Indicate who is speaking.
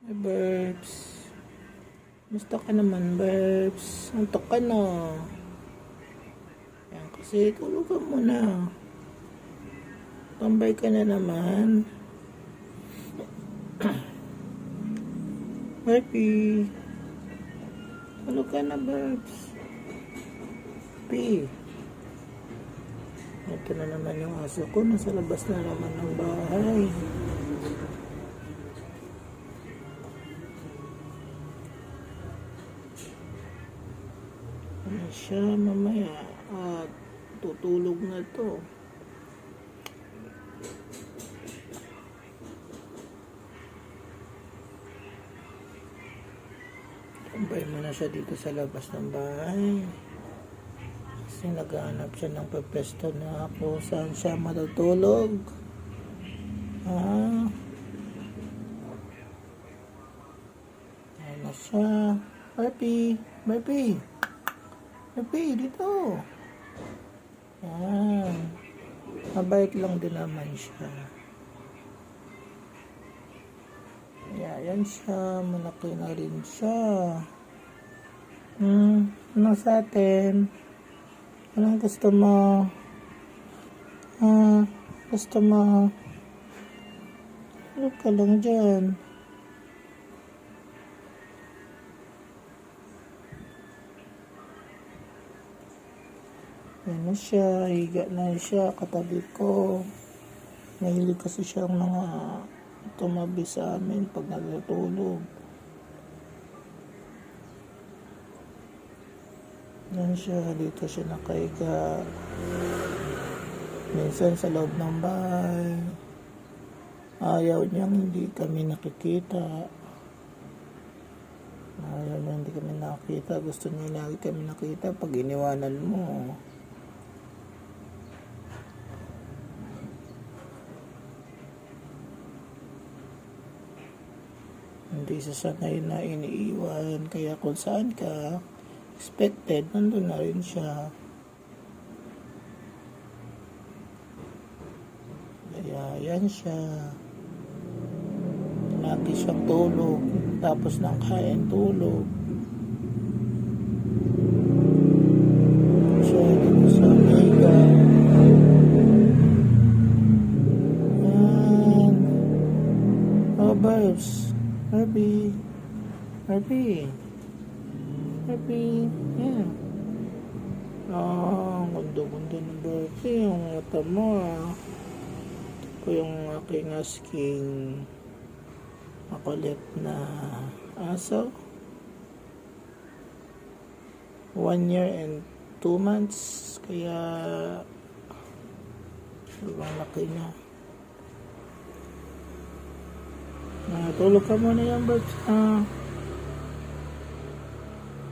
Speaker 1: Hi, Burbs. Gusto ka naman, Burbs. Antok ka na. Yan, kasi tulog ka muna. Tambay ka na naman. Barbie. Tulog ka na, Burbs. Barbie. Ito na naman yung aso ko. Nasa labas na naman ng bahay. Ano siya mamaya at tutulog na to. Tambay mo na siya dito sa labas ng bahay kasi naghahanap siya ng pepesto na ako saan siya matutulog. Ano siya? Barbie, Barbie, Barbie, dito. Yan. Mabait lang din naman siya. Yan siya. Malaki na rin siya. Ano sa atin? Anong gusto mo? Gusto mo? Tulog ka lang dyan. Yan na siya, higa na siya, katabi ko. Mahilig kasi siyang mga tumabi sa amin pag natutulog. Yan siya, dito siya nakahiga. Minsan sa loob ng bahay. Ayaw niyang hindi kami nakikita. Ayaw niya hindi kami nakikita. Gusto niya lagi kami nakita pag iniwanan mo. Hindi sasanay na iniiwan, kaya kung saan ka expected, nandun na rin siya. Kaya yan siya. Lagi siyang tulog, tapos ng kain tulog. Siya dito sa mega. Yan. Oh, Burbs. Barbie. Barbie. Barbie. Yeah. Ang ganda-ganda ng Barbie. Yung mata mo, Ito yung aking asking makulit na aso. 1 year and 2 months. Kaya sobrang laki niya. Tulog ka muna yan, Burbs.